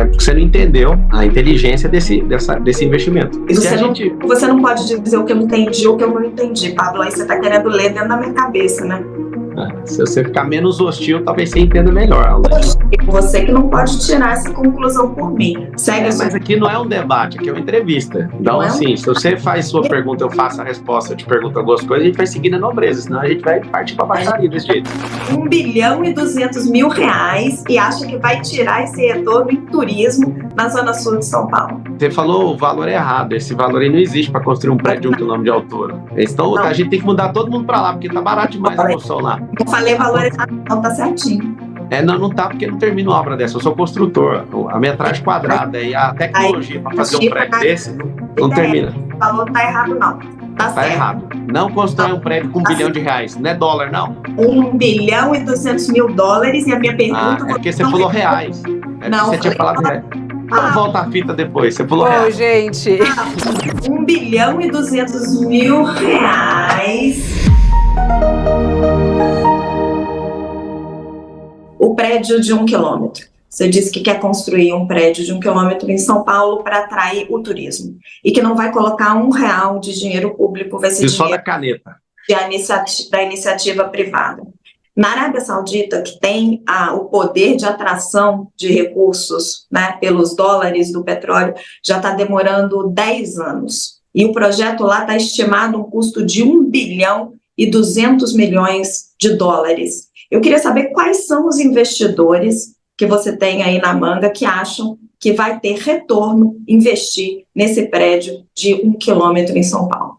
Porque você não entendeu a inteligência desse investimento. E você não pode dizer o que eu entendi ou o que eu não entendi, Pablo. Aí você está querendo ler dentro da minha cabeça, né? Se você ficar menos hostil, talvez você entenda melhor. Você que não pode tirar essa conclusão por mim. Segue mas aqui não é um debate, aqui é uma entrevista. Então, assim, se você faz sua pergunta, eu faço a resposta, eu te pergunto algumas coisas, a gente vai seguir na nobreza, senão a gente vai partir para baixaria desse jeito. 1.2 bilhão e acha que vai tirar esse retorno em turismo na Zona Sul de São Paulo. Você falou o valor errado. Esse valor aí não existe para construir um prédio de 1 quilômetro de altura. Então, a gente tem que mudar todo mundo para lá, porque tá barato demais a construção lá. Eu falei valor errado, não tá certinho. Não tá, porque não termina uma obra dessa. Eu sou construtor. A metragem quadrada e a tecnologia para fazer um prédio desse não termina. O valor tá errado, não. Tá errado. Não constrói um prédio com R$1 bilhão. Não é dólar, não. 1.2 bilhão e a minha pergunta... É porque você falou reais. Não, você tinha falado reais. Volta a fita depois, você falou reais. Gente. 1.2 bilhão. O prédio de 1 quilômetro. Você disse que quer construir um prédio de 1 quilômetro em São Paulo para atrair o turismo. E que não vai colocar R$1 de dinheiro público, vai ser só dinheiro da caneta. Da iniciativa privada. Na Arábia Saudita, que tem o poder de atração de recursos, né, pelos dólares do petróleo, já está demorando 10 anos. E o projeto lá está estimado um custo de US$ 1.2 bilhão. Eu queria saber quais são os investidores que você tem aí na manga que acham que vai ter retorno investir nesse prédio de 1 quilômetro em São Paulo.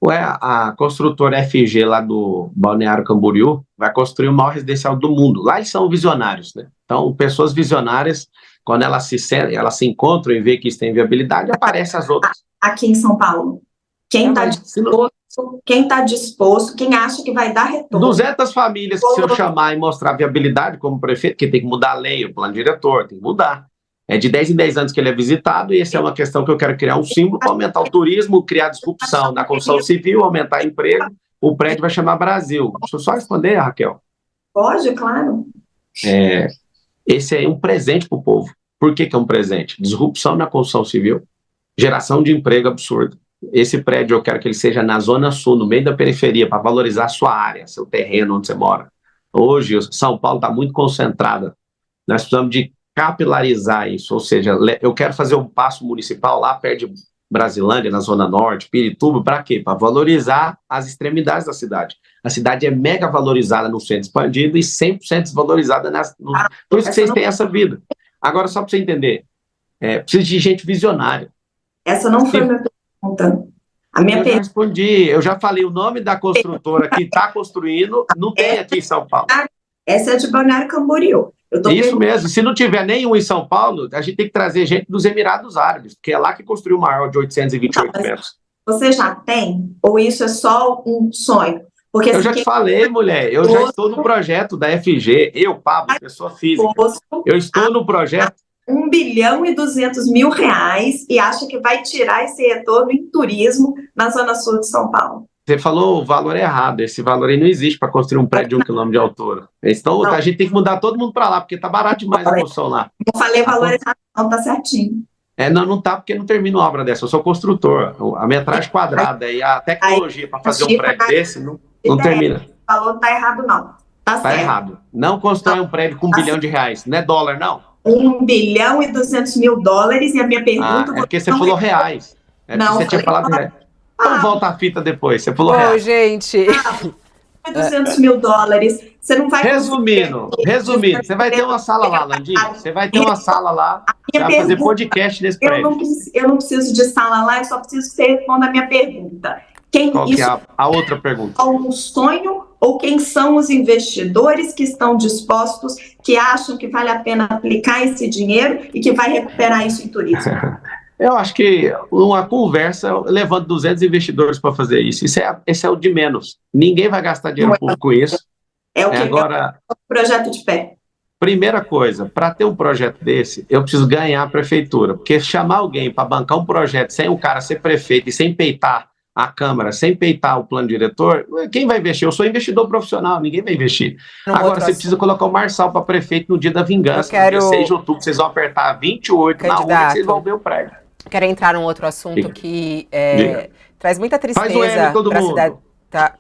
A construtora FG lá do Balneário Camboriú vai construir o maior residencial do mundo. Lá eles são visionários, né? Então, pessoas visionárias, quando elas se encontram e veem que isso tem viabilidade, aparecem as outras. Aqui em São Paulo, quem está disposto, quem acha que vai dar retorno? 200 famílias que se eu chamar e mostrar viabilidade como prefeito, que tem que mudar a lei, o plano diretor, tem que mudar. É de 10 em 10 anos que ele é visitado e essa é uma questão que eu quero criar um símbolo para aumentar o turismo, criar disrupção na construção civil, aumentar emprego. O prédio vai chamar Brasil. Deixa eu só responder, Raquel. Pode, claro. Esse é um presente para o povo. Por que é um presente? Disrupção na construção civil, geração de emprego absurdo. Esse prédio eu quero que ele seja na Zona Sul, no meio da periferia, para valorizar a sua área, seu terreno, onde você mora. Hoje, São Paulo está muito concentrada. Nós precisamos de capilarizar isso, ou seja, eu quero fazer um paço municipal lá perto de Brasilândia, na Zona Norte, Pirituba, para quê? Para valorizar as extremidades da cidade. A cidade é mega valorizada no centro expandido e 100% desvalorizada por isso que vocês têm essa vida. Agora, só para você entender, precisa de gente visionária. Essa não foi a minha pergunta. Já respondi, eu já falei o nome da construtora que está construindo, não tem aqui em São Paulo. Essa é de Balneário Camboriú. Isso mesmo, se não tiver nenhum em São Paulo, a gente tem que trazer gente dos Emirados Árabes, porque é lá que construiu o maior de 828 metros. Você já tem? Ou isso é só um sonho? Porque, eu já te falei, mulher, eu já estou no projeto da FG, Pablo, pessoa física, eu estou no projeto. R$1,2 bilhão e acha que vai tirar esse retorno em turismo na Zona Sul de São Paulo. Você falou o valor errado. Esse valor aí não existe para construir um prédio de 1 quilômetro de altura. Então, a gente tem que mudar todo mundo para lá, porque tá barato demais a construção lá. Eu falei valor errado, não tá certinho. Não tá, porque não termina uma obra dessa. Eu sou construtor. A metragem quadrada e a tecnologia para fazer um prédio desse não termina. O valor tá errado, não. Tá errado. Não constrói um prédio com R$1 bilhão. Não é dólar, não. US$1.2 bilhão e a minha pergunta... É porque você falou reais. Você tinha falado reais. Então volta a fita depois, você falou reais. Gente. US$200 mil. Você não vai... Resumindo, você vai ter uma sala lá, Landinha. Você vai ter uma sala lá para fazer podcast nesse prédio. Eu não preciso de sala lá, eu só preciso que você responda a minha pergunta. Qual que é a outra pergunta? Um sonho ou quem são os investidores que estão dispostos, que acham que vale a pena aplicar esse dinheiro e que vai recuperar isso em turismo? Eu acho que uma conversa levando 200 investidores para fazer isso. Esse é o de menos. Ninguém vai gastar dinheiro público com isso. É o que agora o projeto de pé. Primeira coisa, para ter um projeto desse, eu preciso ganhar a prefeitura. Porque chamar alguém para bancar um projeto sem o cara ser prefeito e sem peitar a Câmara sem peitar o plano diretor, quem vai investir? Eu sou investidor profissional, ninguém vai investir. Agora, você precisa colocar o Marçal para prefeito no dia da vingança, no dia 6 de outubro, vocês vão apertar 28 na urna, vocês vão ver o prédio. Quero entrar num outro assunto que traz muita tristeza para a cidade.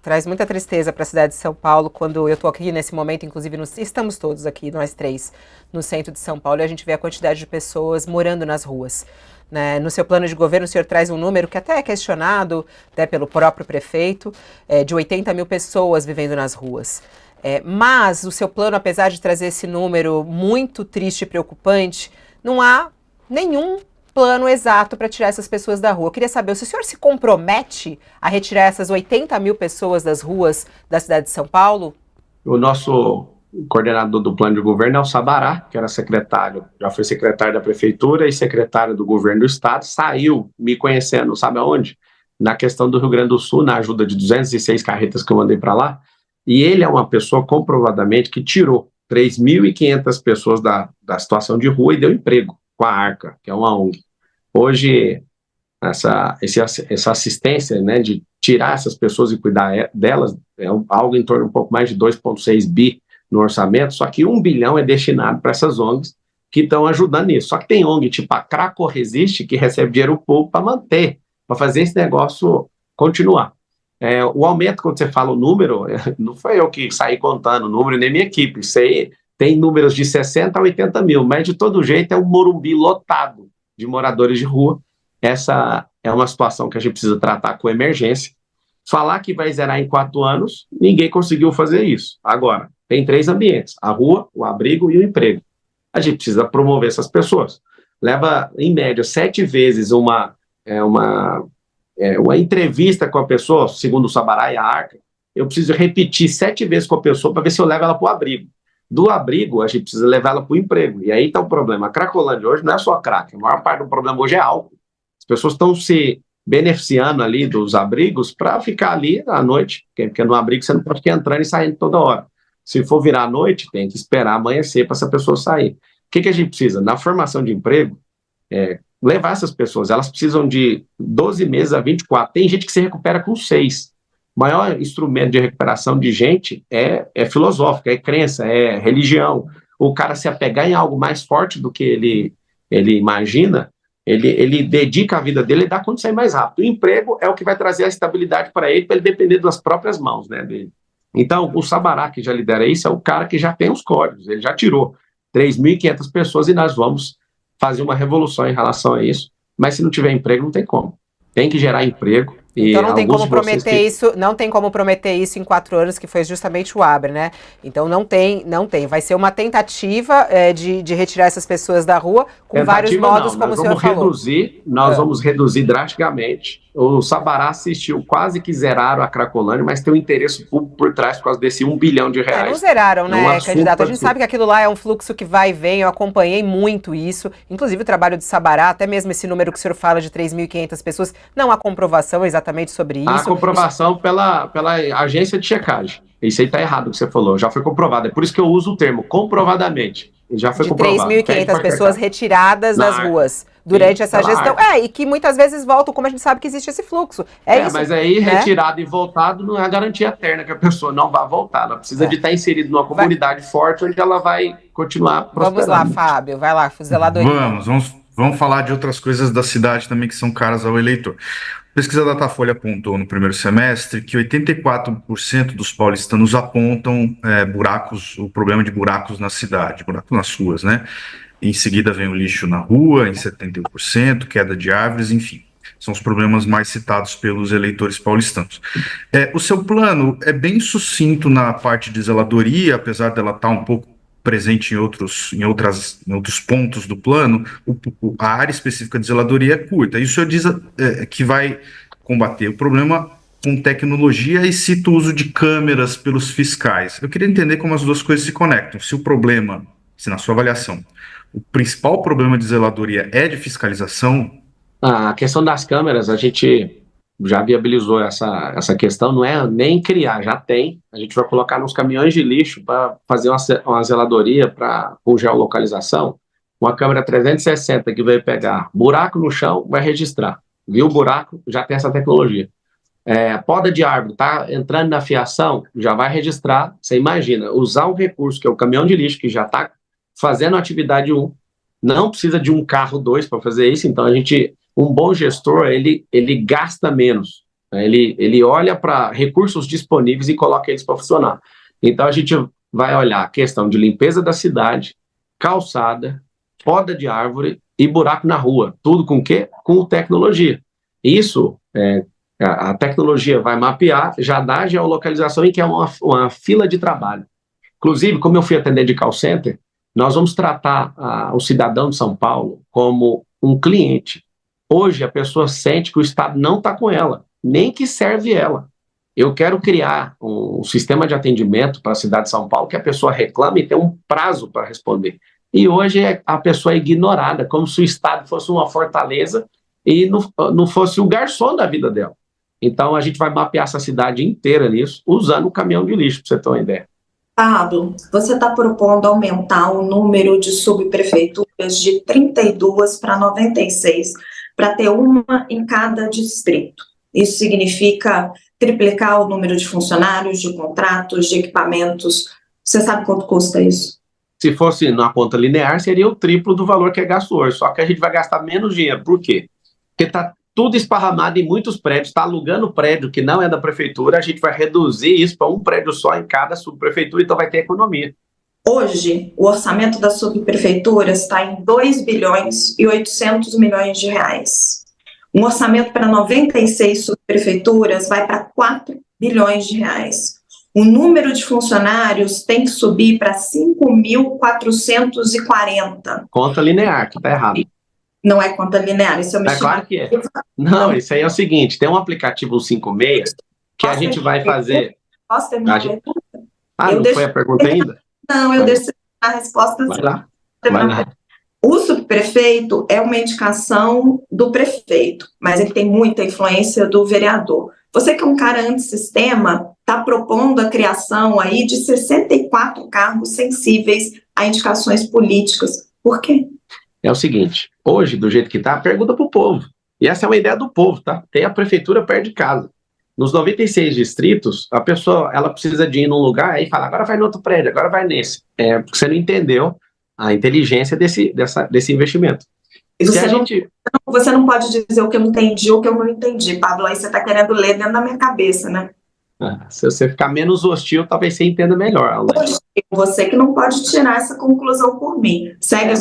Traz muita tristeza para a cidade de São Paulo, quando eu estou aqui nesse momento, inclusive estamos todos aqui, nós três, no centro de São Paulo, e a gente vê a quantidade de pessoas morando nas ruas. Né? No seu plano de governo, o senhor traz um número que até é questionado, até pelo próprio prefeito, de 80 mil pessoas vivendo nas ruas. Mas o seu plano, apesar de trazer esse número muito triste e preocupante, não há nenhum plano exato para tirar essas pessoas da rua. Eu queria saber se o senhor se compromete a retirar essas 80 mil pessoas das ruas da cidade de São Paulo? O nosso coordenador do plano de governo é o Sabará, que era secretário, já foi secretário da prefeitura e secretário do governo do estado, saiu me conhecendo, sabe aonde? Na questão do Rio Grande do Sul, na ajuda de 206 carretas que eu mandei para lá, e ele é uma pessoa comprovadamente que tirou 3.500 pessoas da situação de rua e deu emprego com a Arca, que é uma ONG. Hoje, essa assistência, né, de tirar essas pessoas e cuidar delas, é algo em torno de um pouco mais de 2,6 bi no orçamento, só que 1 bilhão é destinado para essas ONGs que estão ajudando nisso. Só que tem ONG tipo a Craco Resiste, que recebe dinheiro público para manter, para fazer esse negócio continuar. O aumento, quando você fala o número, não foi eu que saí contando o número, nem minha equipe. Isso aí tem números de 60 a 80 mil, mas de todo jeito é um Morumbi lotado de moradores de rua. Essa é uma situação que a gente precisa tratar com emergência. Falar que vai zerar em 4 anos, ninguém conseguiu fazer isso. Agora, tem 3 ambientes: a rua, o abrigo e o emprego. A gente precisa promover essas pessoas. Leva, em média, 7 vezes uma entrevista com a pessoa, segundo o Sabará e a Arca. Eu preciso repetir 7 vezes com a pessoa para ver se eu levo ela para o abrigo. Do abrigo, a gente precisa levar ela para o emprego. E aí está o problema. A Cracolândia hoje não é só crack. A maior parte do problema hoje é álcool. As pessoas estão se beneficiando ali dos abrigos para ficar ali à noite, porque no abrigo você não pode ficar entrando e saindo toda hora. Se for virar à noite, tem que esperar amanhecer para essa pessoa sair. O que a gente precisa? Na formação de emprego, levar essas pessoas, elas precisam de 12 meses a 24. Tem gente que se recupera com 6. O maior instrumento de recuperação de gente é filosófico, é crença, é religião. O cara se apegar em algo mais forte do que ele imagina, ele dedica a vida dele e dá conta de sair mais rápido. O emprego é o que vai trazer a estabilidade para ele depender das próprias mãos, né, dele. Então, o Sabará, que já lidera isso, é o cara que já tem os códigos, ele já tirou 3.500 pessoas e nós vamos fazer uma revolução em relação a isso. Mas se não tiver emprego, não tem como. Tem que gerar emprego. Então não tem como prometer isso, não tem como prometer isso em 4 anos, que foi justamente o ABRE, né? Então não tem. Vai ser uma tentativa de retirar essas pessoas da rua com vários modos, como o senhor falou. Nós vamos reduzir drasticamente. O Sabará assistiu, quase que zeraram a Cracolândia, mas tem um interesse público por trás por causa desse R$1 bilhão. Não zeraram, né, candidato? A gente sabe que aquilo lá é um fluxo que vai e vem, eu acompanhei muito isso, inclusive o trabalho de Sabará, até mesmo esse número que o senhor fala de 3.500 pessoas, não há comprovação exatamente sobre isso. Há comprovação pela agência de checagem. Isso aí está errado o que você falou, já foi comprovado. É por isso que eu uso o termo comprovadamente. Já foi comprovado. 3.500 pessoas retiradas das ruas durante essa gestão. E que muitas vezes voltam, como a gente sabe que existe esse fluxo. Isso, mas aí retirado e voltado não é a garantia eterna que a pessoa não vai voltar. Ela precisa de estar inserida numa comunidade forte onde ela vai continuar prosperando. Vamos lá, Fábio. Vai lá, zeladoria. Vamos falar de outras coisas da cidade também que são caras ao eleitor. A pesquisa da Datafolha apontou no primeiro semestre que 84% dos paulistanos apontam o problema de buracos na cidade, buracos nas ruas, né? Em seguida vem o lixo na rua, em 71%, queda de árvores, enfim. São os problemas mais citados pelos eleitores paulistanos. O seu plano é bem sucinto na parte de zeladoria, apesar dela estar um pouco presente em outros pontos do plano, a área específica de zeladoria é curta. E o senhor diz que vai combater o problema com tecnologia e cita o uso de câmeras pelos fiscais. Eu queria entender como as duas coisas se conectam. Se o problema, na sua avaliação, o principal problema de zeladoria é de fiscalização? A questão das câmeras, a gente já viabilizou essa questão, não é nem criar, já tem. A gente vai colocar nos caminhões de lixo para fazer uma zeladoria com geolocalização. Uma câmera 360 que vai pegar buraco no chão, vai registrar. Viu o buraco, já tem essa tecnologia. Poda de árvore, está entrando na fiação, já vai registrar. Você imagina, usar um recurso que é o caminhão de lixo, que já está fazendo atividade 1, não precisa de um carro 2 para fazer isso, então um bom gestor, ele gasta menos, né? Ele olha para recursos disponíveis e coloca eles para funcionar. Então a gente vai olhar a questão de limpeza da cidade, calçada, poda de árvore e buraco na rua, tudo com o quê? Com tecnologia. Isso a tecnologia vai mapear, já dá a geolocalização em que é uma fila de trabalho. Inclusive, como eu fui atendente de call center, nós vamos tratar o cidadão de São Paulo como um cliente. Hoje, a pessoa sente que o Estado não está com ela, nem que serve ela. Eu quero criar um sistema de atendimento para a cidade de São Paulo que a pessoa reclama e tem um prazo para responder. E hoje a pessoa é ignorada, como se o Estado fosse uma fortaleza e não fosse o garçom da vida dela. Então, a gente vai mapear essa cidade inteira nisso, usando o caminhão de lixo, para você ter uma ideia. Pablo, você está propondo aumentar o número de subprefeituras de 32 para 96, para ter uma em cada distrito. Isso significa triplicar o número de funcionários, de contratos, de equipamentos. Você sabe quanto custa isso? Se fosse na conta linear, seria o triplo do valor que é gasto hoje, só que a gente vai gastar menos dinheiro. Por quê? Porque está tudo esparramado em muitos prédios, está alugando prédio que não é da prefeitura, a gente vai reduzir isso para um prédio só em cada subprefeitura, então vai ter economia. Hoje, o orçamento das subprefeituras está em 2 bilhões e 800 milhões de reais. Um orçamento para 96 subprefeituras vai para 4 bilhões de reais. O número de funcionários tem que subir para 5.440. Conta linear, que está errado. Não é conta linear, isso é uma estimativa. Claro que é. Não, isso aí é o seguinte, tem um aplicativo 56 que a gente vai fazer... Posso terminar a pergunta? Não foi a pergunta ainda? Não, eu deixo a resposta. Vai lá. O subprefeito é uma indicação do prefeito, mas ele tem muita influência do vereador. Você que é um cara antissistema, está propondo a criação aí de 64 cargos sensíveis a indicações políticas. Por quê? É o seguinte, hoje, do jeito que está, pergunta para o povo. E essa é uma ideia do povo, tá? Tem a prefeitura perto de casa. Nos 96 distritos, a pessoa ela precisa de ir num lugar e fala, agora vai no outro prédio, agora vai nesse. Porque você não entendeu a inteligência desse investimento. Você não pode dizer o que eu entendi ou o que eu não entendi, Pablo. Aí você está querendo ler dentro da minha cabeça, né? Se você ficar menos hostil, talvez você entenda melhor. Você que não pode tirar essa conclusão por mim.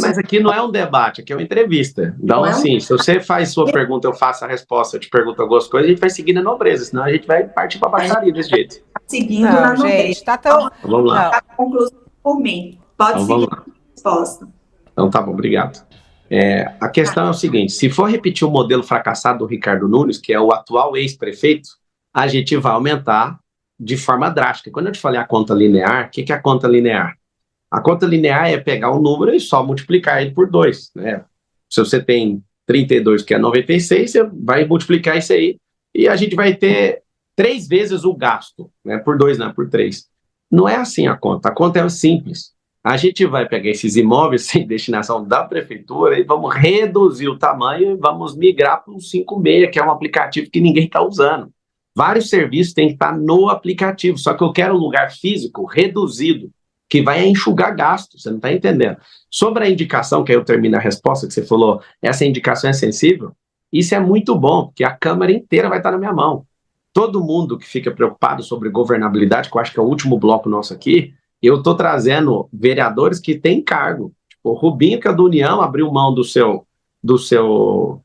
Mas aqui não é um debate, aqui é uma entrevista. Então, assim, se você faz sua pergunta, eu faço a resposta, eu te pergunto algumas coisas, a gente vai seguir na nobreza, senão a gente vai partir para a baixaria desse jeito. Seguindo na nobreza. Tá tão... Vamos lá. A conclusão por mim. Pode seguir a resposta. Então, tá bom, obrigado. A questão é o seguinte, se for repetir o modelo fracassado do Ricardo Nunes, que é o atual ex-prefeito, a gente vai aumentar de forma drástica. Quando eu te falei a conta linear, o que é a conta linear? A conta linear é pegar o número e só multiplicar ele por 2, né? Se você tem 32, que é 96, você vai multiplicar isso aí e a gente vai ter 3 vezes o gasto, né? Por 2, não, por 3. Não é assim a conta é simples. A gente vai pegar esses imóveis sem destinação da prefeitura e vamos reduzir o tamanho e vamos migrar para o 56, que é um aplicativo que ninguém está usando. Vários serviços têm que estar no aplicativo, só que eu quero um lugar físico reduzido, que vai enxugar gasto, você não está entendendo. Sobre a indicação, que aí eu termino a resposta, que você falou, essa indicação é sensível, isso é muito bom, porque a Câmara inteira vai estar na minha mão. Todo mundo que fica preocupado sobre governabilidade, que eu acho que é o último bloco nosso aqui, eu estou trazendo vereadores que têm cargo. Tipo, o Rubinho, que é do União, abriu mão do seu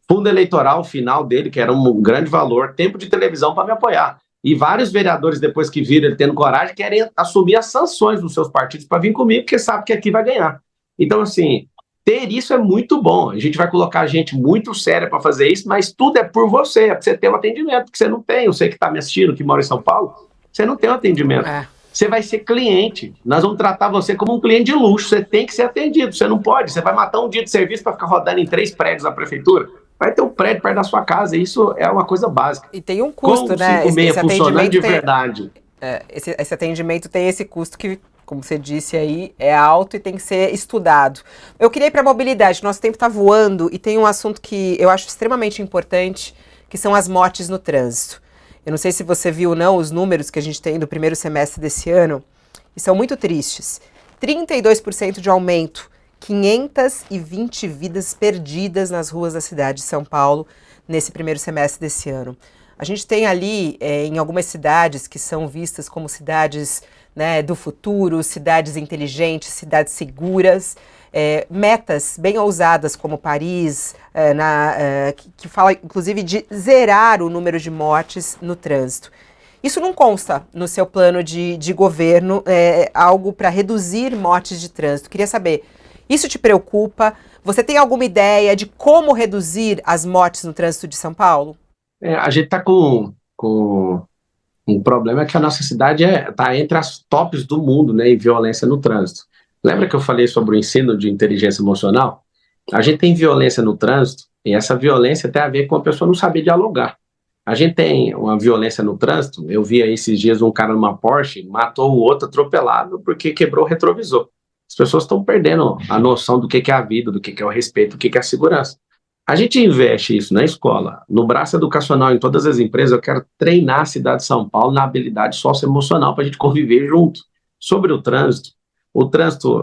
fundo eleitoral final dele, que era um grande valor, tempo de televisão para me apoiar. E vários vereadores, depois que viram ele tendo coragem, querem assumir as sanções dos seus partidos para vir comigo, porque sabe que aqui vai ganhar. Então, assim, ter isso é muito bom. A gente vai colocar gente muito séria para fazer isso, mas tudo é por você, é para você ter um atendimento, que você não tem. Você que está me assistindo, que mora em São Paulo, você não tem um atendimento. Você vai ser cliente. Nós vamos tratar você como um cliente de luxo. Você tem que ser atendido. Você não pode. Você vai matar um dia de serviço para ficar rodando em 3 prédios da prefeitura. Vai ter um prédio perto da sua casa. Isso é uma coisa básica. E tem um custo, né? Esse funcionando de verdade. Esse atendimento tem esse custo que, como você disse aí, é alto e tem que ser estudado. Eu queria ir para a mobilidade. Nosso tempo está voando e tem um assunto que eu acho extremamente importante, que são as mortes no trânsito. Eu não sei se você viu ou não os números que a gente tem do primeiro semestre desse ano, e são muito tristes. 32% de aumento, 520 vidas perdidas nas ruas da cidade de São Paulo nesse primeiro semestre desse ano. A gente tem ali, em algumas cidades que são vistas como cidades, né, do futuro, cidades inteligentes, cidades seguras, metas bem ousadas como Paris, que fala inclusive de zerar o número de mortes no trânsito. Isso não consta no seu plano de governo, algo para reduzir mortes de trânsito. Queria saber, isso te preocupa? Você tem alguma ideia de como reduzir as mortes no trânsito de São Paulo? A gente está com um problema que a nossa cidade está entre as tops do mundo, né, em violência no trânsito. Lembra que eu falei sobre o ensino de inteligência emocional? A gente tem violência no trânsito e essa violência tem a ver com a pessoa não saber dialogar. A gente tem uma violência no trânsito, eu vi aí esses dias um cara numa Porsche, matou o outro atropelado porque quebrou o retrovisor. As pessoas estão perdendo a noção do que é a vida, do que é o respeito, do que é a segurança. A gente investe isso na escola, no braço educacional, em todas as empresas. Eu quero treinar a cidade de São Paulo na habilidade socioemocional para a gente conviver junto. Sobre o trânsito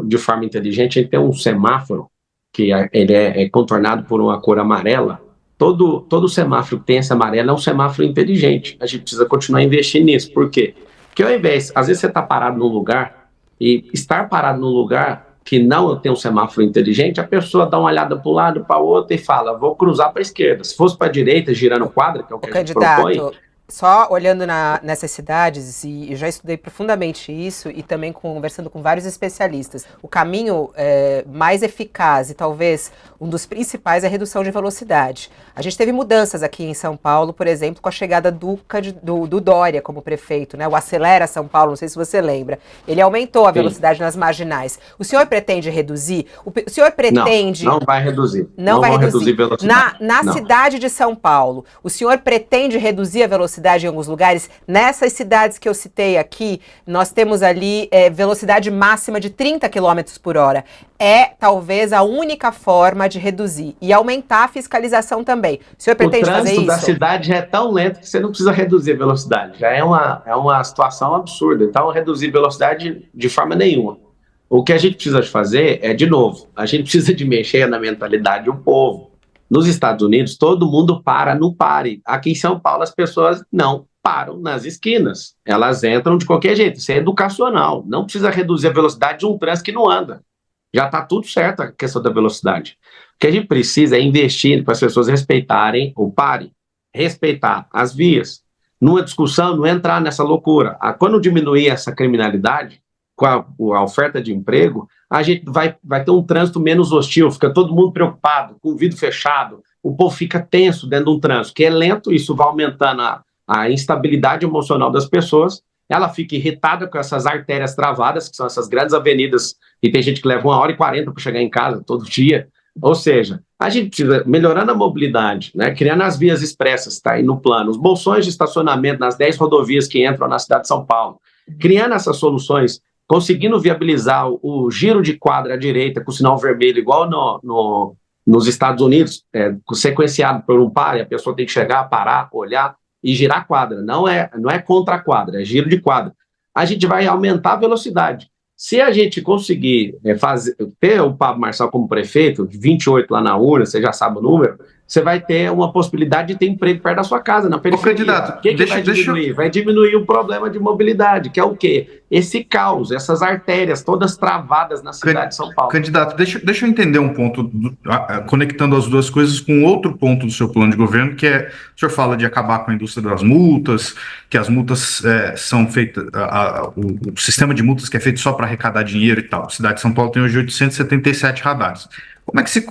de forma inteligente, a gente tem um semáforo, que ele é contornado por uma cor amarela. Todo semáforo que tem esse amarelo é um semáforo inteligente. A gente precisa continuar investindo nisso. Por quê? Porque ao invés, às vezes você está parado num lugar, e estar parado num lugar que não tem um semáforo inteligente, a pessoa dá uma olhada para um lado, para o outro e fala, vou cruzar para a esquerda. Se fosse para a direita, girando quadra, que é o que a gente propõe... Só olhando nessas cidades, e eu já estudei profundamente isso, e também conversando com vários especialistas, o caminho mais eficaz e talvez um dos principais é a redução de velocidade. A gente teve mudanças aqui em São Paulo, por exemplo, com a chegada do Dória como prefeito, né? O Acelera São Paulo, não sei se você lembra. Ele aumentou a velocidade nas marginais. O senhor pretende reduzir? O senhor pretende... Não vai reduzir. Não vai reduzir velocidade. Na cidade de São Paulo, o senhor pretende reduzir a velocidade em alguns lugares? Nessas cidades que eu citei aqui, nós temos ali velocidade máxima de 30 km por hora. É talvez a única forma de reduzir e aumentar a fiscalização também. O senhor pretende fazer isso? O trânsito da cidade já é tão lento que você não precisa reduzir a velocidade. Já é uma situação absurda. Então, reduzir velocidade de forma nenhuma. O que a gente precisa de fazer é, de novo, a gente precisa de mexer na mentalidade do povo. Nos Estados Unidos, todo mundo para no pare. Aqui em São Paulo, as pessoas não param nas esquinas. Elas entram de qualquer jeito. Isso é educacional. Não precisa reduzir a velocidade de um trânsito que não anda. Já está tudo certo a questão da velocidade. O que a gente precisa é investir para as pessoas respeitarem o pare, respeitar as vias. Numa discussão, não entrar nessa loucura. Quando diminuir essa criminalidade, com a oferta de emprego, a gente vai ter um trânsito menos hostil, fica todo mundo preocupado, com o vidro fechado, o povo fica tenso dentro de um trânsito, que é lento, isso vai aumentando a instabilidade emocional das pessoas, ela fica irritada com essas artérias travadas, que são essas grandes avenidas, e tem gente que leva 1h40 para chegar em casa todo dia, ou seja, a gente precisa, melhorando a mobilidade, né, criando as vias expressas, está aí no plano, os bolsões de estacionamento nas 10 rodovias que entram na cidade de São Paulo, criando essas soluções, conseguindo viabilizar o giro de quadra à direita com sinal vermelho, igual nos Estados Unidos, sequenciado por um pare, a pessoa tem que chegar, parar, olhar e girar a quadra. Não é contra a quadra, é giro de quadra. A gente vai aumentar a velocidade. Se a gente conseguir ter o Pablo Marçal como prefeito, 28 lá na urna, você já sabe o número, você vai ter uma possibilidade de ter emprego perto da sua casa, na periferia. Candidato, o que vai diminuir? Vai diminuir o problema de mobilidade, que é o quê? Esse caos, essas artérias todas travadas na cidade de São Paulo. Candidato, deixa eu entender um ponto, conectando as duas coisas com outro ponto do seu plano de governo, que é, o senhor fala de acabar com a indústria das multas, que as multas são feitas, o sistema de multas que é feito só para arrecadar dinheiro e tal. A cidade de São Paulo tem hoje 877 radares. Como é que se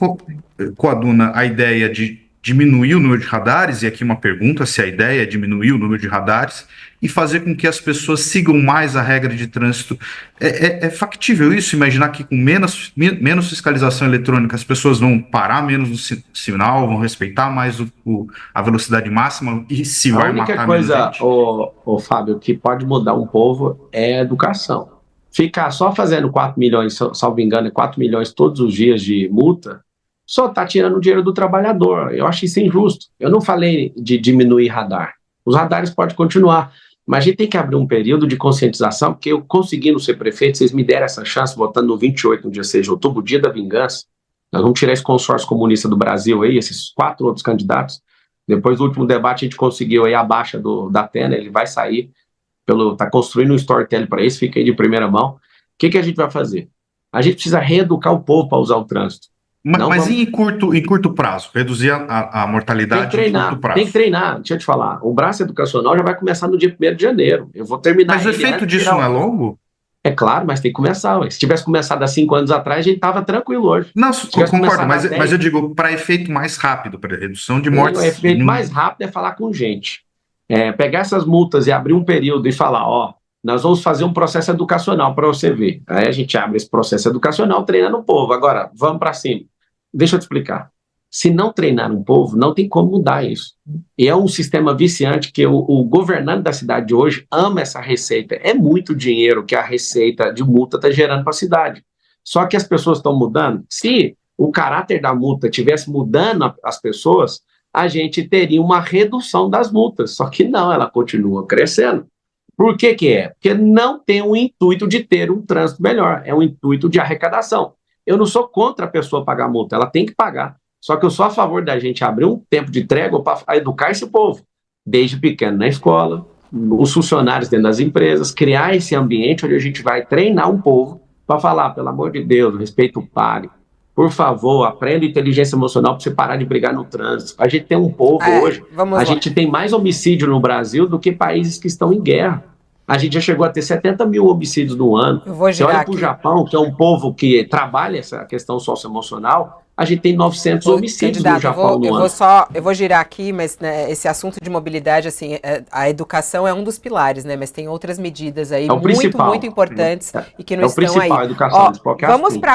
coaduna a ideia de diminuir o número de radares, e aqui uma pergunta, se a ideia é diminuir o número de radares, e fazer com que as pessoas sigam mais a regra de trânsito? É factível isso? Imaginar que com menos fiscalização eletrônica as pessoas vão parar menos no sinal, vão respeitar mais a velocidade máxima, e se vai matar menos gente? A única coisa, Fábio, que pode mudar um povo é a educação. Ficar só fazendo 4 milhões, salvo engano, 4 milhões todos os dias de multa, só está tirando o dinheiro do trabalhador. Eu acho isso injusto. Eu não falei de diminuir radar. Os radares podem continuar, mas a gente tem que abrir um período de conscientização, porque eu conseguindo ser prefeito, vocês me deram essa chance, votando no 28, no dia 6 de outubro, o dia da vingança. Nós vamos tirar esse consórcio comunista do Brasil aí, esses 4 outros candidatos. Depois do último debate, a gente conseguiu aí a baixa da Atena, ele vai sair, tá construindo um storytelling para isso, fica aí de primeira mão. O que a gente vai fazer? A gente precisa reeducar o povo para usar o trânsito. Mas em curto prazo? Reduzir a mortalidade em curto prazo? Tem que treinar, deixa eu te falar. O braço educacional já vai começar no dia 1º de janeiro. Eu vou terminar. Mas o efeito disso não é longo? É claro, mas tem que começar. Se tivesse começado há 5 anos atrás, a gente estava tranquilo hoje. Não, concordo, mas eu digo para efeito mais rápido, para redução de mortes. O efeito mais rápido é falar com gente. Pegar essas multas e abrir um período e falar, nós vamos fazer um processo educacional para você ver. Aí a gente abre esse processo educacional treinando o povo. Agora, vamos para cima. Deixa eu te explicar. Se não treinar um povo, não tem como mudar isso. E é um sistema viciante que o governante da cidade de hoje ama essa receita. É muito dinheiro que a receita de multa está gerando para a cidade. Só que as pessoas estão mudando. Se o caráter da multa estivesse mudando as pessoas, a gente teria uma redução das multas. Só que não, ela continua crescendo. Por que é? Porque não tem o intuito de ter um trânsito melhor. É um intuito de arrecadação. Eu não sou contra a pessoa pagar multa, ela tem que pagar. Só que eu sou a favor da gente abrir um tempo de trégua para educar esse povo, desde pequeno na escola, os funcionários dentro das empresas, criar esse ambiente onde a gente vai treinar um povo para falar, pelo amor de Deus, respeito o pare, por favor, aprenda inteligência emocional para você parar de brigar no trânsito. A gente tem um povo hoje, gente tem mais homicídio no Brasil do que países que estão em guerra. A gente já chegou a ter 70 mil homicídios no ano. Você olha para o Japão, que é um povo que trabalha essa questão socioemocional, a gente tem 900 homicídios no Japão no ano. Eu vou girar aqui, mas né, esse assunto de mobilidade, assim, a educação é um dos pilares, né? Mas tem outras medidas aí muito importantes e que não estão aí. É o principal, a educação. Vamos para